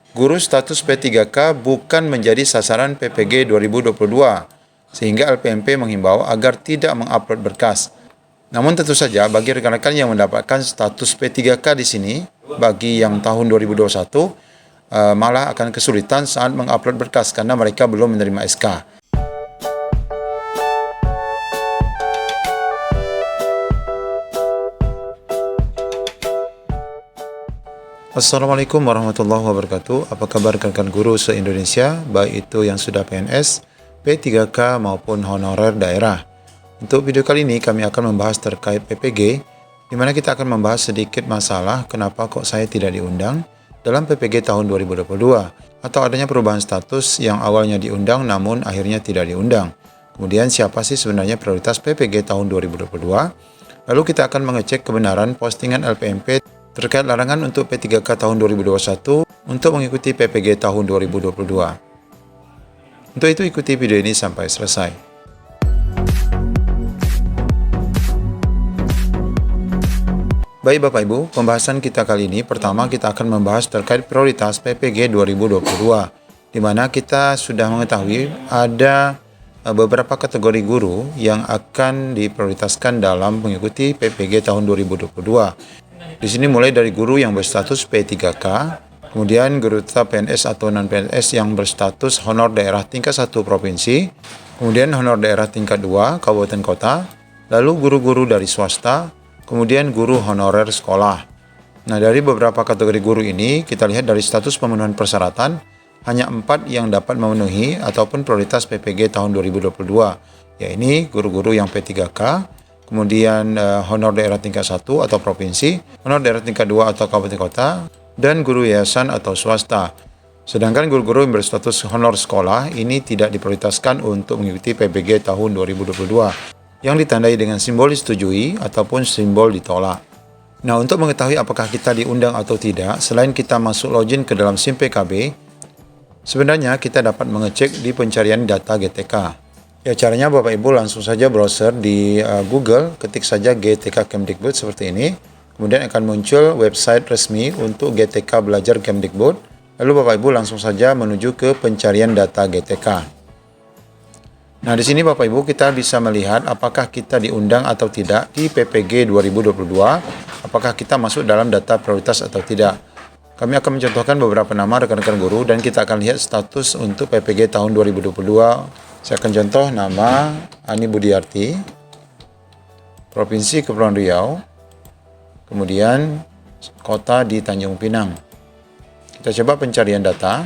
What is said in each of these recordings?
guru status P3K bukan menjadi sasaran PPG 2022, sehingga LPMP menghimbau agar tidak mengupload berkas. Namun tentu saja bagi rekan-rekan yang mendapatkan status P3K di sini, bagi yang tahun 2021, malah akan kesulitan saat mengupload berkas karena mereka belum menerima SK. Assalamualaikum warahmatullahi wabarakatuh. Apa kabar rekan-rekan guru se-Indonesia, baik itu yang sudah PNS, P3K maupun honorer daerah. Untuk video kali ini kami akan membahas terkait PPG, di mana kita akan membahas sedikit masalah kenapa kok saya tidak diundang dalam PPG tahun 2022, atau adanya perubahan status yang awalnya diundang namun akhirnya tidak diundang. Kemudian siapa sih sebenarnya prioritas PPG tahun 2022? Lalu kita akan mengecek kebenaran postingan LPMP terkait larangan untuk P3K tahun 2021 untuk mengikuti PPG tahun 2022. Untuk itu ikuti video ini sampai selesai. Baik Bapak Ibu, pembahasan kita kali ini pertama kita akan membahas terkait prioritas PPG 2022, di mana kita sudah mengetahui ada beberapa kategori guru yang akan diprioritaskan dalam mengikuti PPG tahun 2022. Di sini mulai dari guru yang berstatus P3K, kemudian guru tetap PNS atau non-PNS yang berstatus honor daerah tingkat 1 provinsi, kemudian honor daerah tingkat 2 kabupaten kota, lalu guru-guru dari swasta, kemudian guru honorer sekolah. Nah, dari beberapa kategori guru ini, kita lihat dari status pemenuhan persyaratan, hanya 4 yang dapat memenuhi ataupun prioritas PPG tahun 2022, yaitu guru-guru yang P3K, kemudian honor daerah tingkat 1 atau provinsi, honor daerah tingkat 2 atau kabupaten kota, dan guru yayasan atau swasta. Sedangkan guru-guru yang berstatus honor sekolah ini tidak diprioritaskan untuk mengikuti PPG tahun 2022, yang ditandai dengan simbol disetujui ataupun simbol ditolak. Nah, untuk mengetahui apakah kita diundang atau tidak, selain kita masuk login ke dalam SIM PKB, sebenarnya kita dapat mengecek di pencarian data GTK. Ya, caranya Bapak Ibu langsung saja browser di Google, ketik saja GTK Kemdikbud seperti ini. Kemudian akan muncul website resmi untuk GTK Belajar Kemdikbud. Lalu Bapak Ibu langsung saja menuju ke pencarian data GTK. Nah, di sini Bapak Ibu kita bisa melihat apakah kita diundang atau tidak di PPG 2022, apakah kita masuk dalam data prioritas atau tidak. Kami akan mencontohkan beberapa nama rekan-rekan guru dan kita akan lihat status untuk PPG tahun 2022. Saya akan contoh nama Ani Budiarti, Provinsi Kepulauan Riau, kemudian kota di Tanjung Pinang. Kita coba pencarian data.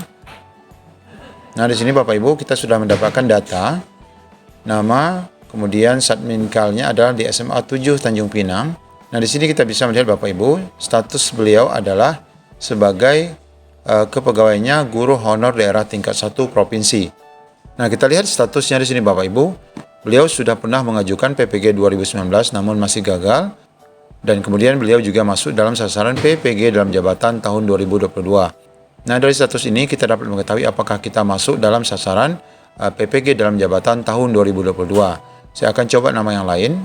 Nah, di sini Bapak Ibu kita sudah mendapatkan data, nama, kemudian subminkalnya adalah di SMA 7 Tanjung Pinang. Nah, di sini kita bisa melihat Bapak Ibu, status beliau adalah sebagai kepegawaiannya guru honor daerah tingkat 1 provinsi. Nah, kita lihat statusnya di sini Bapak Ibu. Beliau sudah pernah mengajukan PPG 2019 namun masih gagal. Dan kemudian beliau juga masuk dalam sasaran PPG dalam jabatan tahun 2022. Nah, dari status ini kita dapat mengetahui apakah kita masuk dalam sasaran PPG dalam jabatan tahun 2022. Saya akan coba nama yang lain.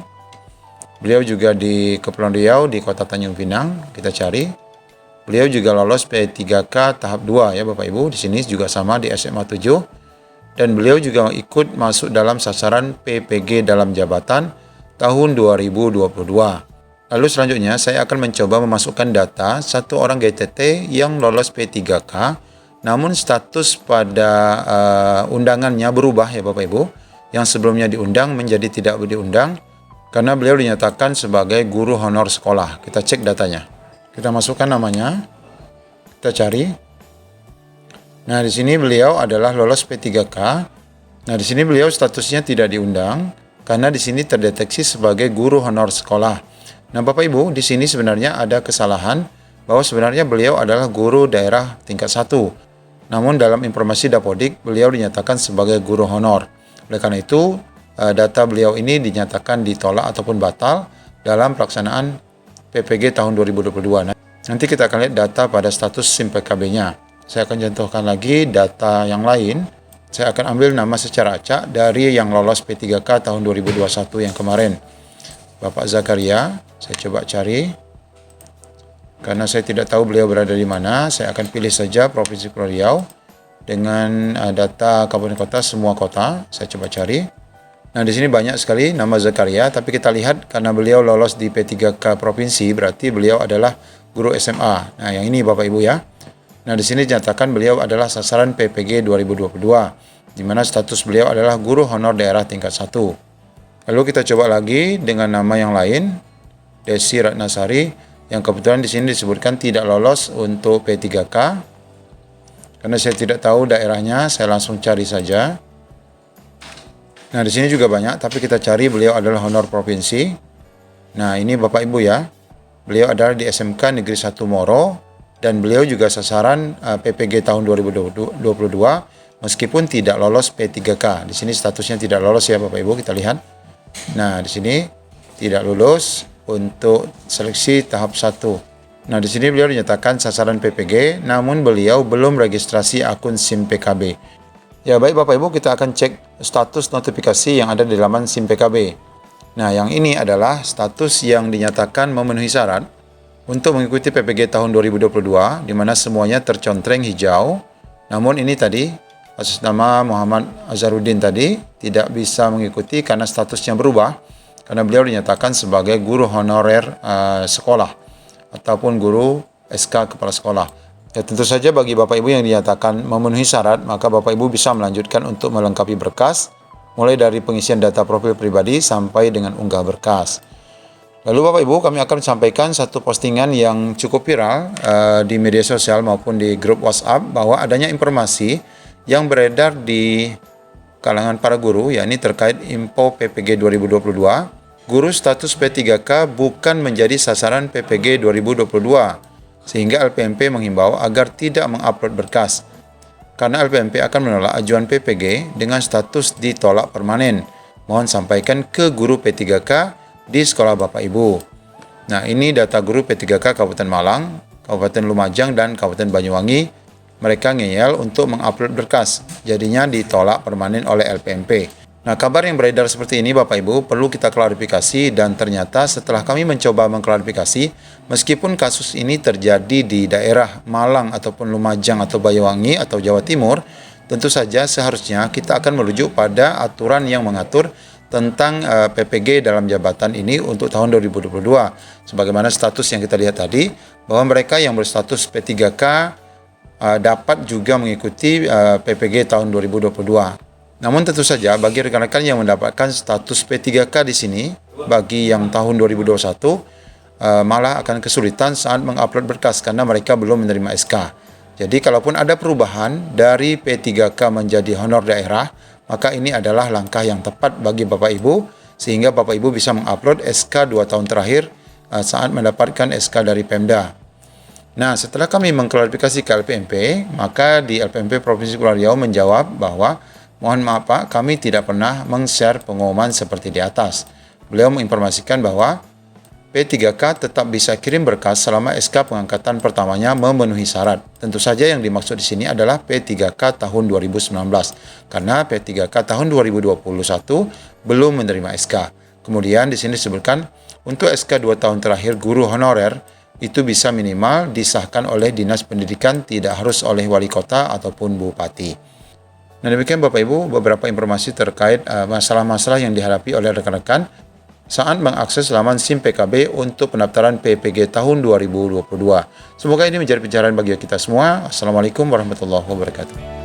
Beliau juga di Kepulauan Riau, di kota Tanjung Pinang. Kita cari. Beliau juga lolos P3K tahap 2 ya Bapak Ibu. Di sini juga sama di SMA 7. Dan beliau juga ikut masuk dalam sasaran PPG dalam jabatan tahun 2022. Lalu selanjutnya saya akan mencoba memasukkan data satu orang GTT yang lolos P3K, namun status pada undangannya berubah ya Bapak Ibu. Yang sebelumnya diundang menjadi tidak diundang karena beliau dinyatakan sebagai guru honor sekolah. Kita cek datanya. Kita masukkan namanya. Kita cari. Nah, di sini beliau adalah lolos P3K. Nah, di sini beliau statusnya tidak diundang karena di sini terdeteksi sebagai guru honor sekolah. Nah, Bapak Ibu, di sini sebenarnya ada kesalahan bahwa sebenarnya beliau adalah guru daerah tingkat 1. Namun dalam informasi Dapodik, beliau dinyatakan sebagai guru honor. Oleh karena itu, data beliau ini dinyatakan ditolak ataupun batal dalam pelaksanaan PPG tahun 2022. Nanti kita akan lihat data pada status SIM PKB-nya. Saya akan contohkan lagi data yang lain. Saya akan ambil nama secara acak dari yang lolos P3K tahun 2021 yang kemarin. Bapak Zakaria, saya coba cari. Karena saya tidak tahu beliau berada di mana, saya akan pilih saja Provinsi Kepulauan Riau dengan data kabupaten kota, semua kota. Saya coba cari. Nah, di sini banyak sekali nama Zakaria, tapi kita lihat karena beliau lolos di P3K provinsi, berarti beliau adalah guru SMA. Nah, yang ini Bapak Ibu ya. Nah, di sini dinyatakan beliau adalah sasaran PPG 2022, di mana status beliau adalah guru honor daerah tingkat 1. Lalu kita coba lagi dengan nama yang lain, Desi Ratnasari, yang kebetulan di sini disebutkan tidak lolos untuk P3K. Karena saya tidak tahu daerahnya, saya langsung cari saja. Nah, di sini juga banyak, tapi kita cari beliau adalah honor provinsi. Nah, ini Bapak Ibu ya. Beliau adalah di SMK Negeri 1 Moro, dan beliau juga sasaran PPG tahun 2022, meskipun tidak lolos P3K. Di sini statusnya tidak lolos ya Bapak Ibu, kita lihat. Nah, di sini tidak lulus untuk seleksi tahap 1. Nah, di sini beliau dinyatakan sasaran PPG, namun beliau belum registrasi akun SIM PKB. Ya baik Bapak Ibu, kita akan cek status notifikasi yang ada di laman SIM PKB. Nah, yang ini adalah status yang dinyatakan memenuhi syarat untuk mengikuti PPG tahun 2022, di mana semuanya tercontreng hijau. Namun ini tadi, atas nama Muhammad Azharuddin tadi, tidak bisa mengikuti karena statusnya berubah, karena beliau dinyatakan sebagai guru honorer sekolah, ataupun guru SK Kepala Sekolah. Ya, tentu saja bagi Bapak Ibu yang dinyatakan memenuhi syarat, maka Bapak Ibu bisa melanjutkan untuk melengkapi berkas, mulai dari pengisian data profil pribadi sampai dengan unggah berkas. Lalu Bapak Ibu, kami akan sampaikan satu postingan yang cukup viral di media sosial maupun di grup WhatsApp, bahwa adanya informasi yang beredar di kalangan para guru, yakni terkait info PPG 2022, guru status P3K bukan menjadi sasaran PPG 2022. Sehingga LPMP menghimbau agar tidak mengupload berkas, karena LPMP akan menolak ajuan PPG dengan status ditolak permanen. Mohon sampaikan ke guru P3K di sekolah Bapak Ibu. Nah, ini data guru P3K Kabupaten Malang, Kabupaten Lumajang, dan Kabupaten Banyuwangi. Mereka ngeyel untuk mengupload berkas, jadinya ditolak permanen oleh LPMP. Nah, kabar yang beredar seperti ini Bapak Ibu perlu kita klarifikasi, dan ternyata setelah kami mencoba mengklarifikasi, meskipun kasus ini terjadi di daerah Malang ataupun Lumajang atau Banyuwangi atau Jawa Timur, tentu saja seharusnya kita akan merujuk pada aturan yang mengatur tentang PPG dalam jabatan ini untuk tahun 2022. Sebagaimana status yang kita lihat tadi, bahwa mereka yang berstatus P3K dapat juga mengikuti PPG tahun 2022. Namun tentu saja bagi rekan-rekan yang mendapatkan status P3K di sini, bagi yang tahun 2021 malah akan kesulitan saat mengupload berkas karena mereka belum menerima SK. Jadi kalaupun ada perubahan dari P3K menjadi honor daerah, maka ini adalah langkah yang tepat bagi Bapak Ibu, sehingga Bapak Ibu bisa mengupload SK 2 tahun terakhir saat mendapatkan SK dari Pemda. Nah, setelah kami mengklarifikasi ke LPMP, maka di LPMP Provinsi Kepulauan Riau menjawab bahwa mohon maaf Pak, kami tidak pernah meng-share pengumuman seperti di atas. Beliau menginformasikan bahwa P3K tetap bisa kirim berkas selama SK pengangkatan pertamanya memenuhi syarat. Tentu saja yang dimaksud di sini adalah P3K tahun 2019, karena P3K tahun 2021 belum menerima SK. Kemudian di sini disebutkan untuk SK 2 tahun terakhir guru honorer itu bisa minimal disahkan oleh Dinas Pendidikan, tidak harus oleh wali kota ataupun bupati. Nah, demikian Bapak Ibu beberapa informasi terkait masalah-masalah yang dihadapi oleh rekan-rekan saat mengakses laman SIM PKB untuk pendaftaran PPG tahun 2022. Semoga ini menjadi pencerahan bagi kita semua. Assalamualaikum warahmatullahi wabarakatuh.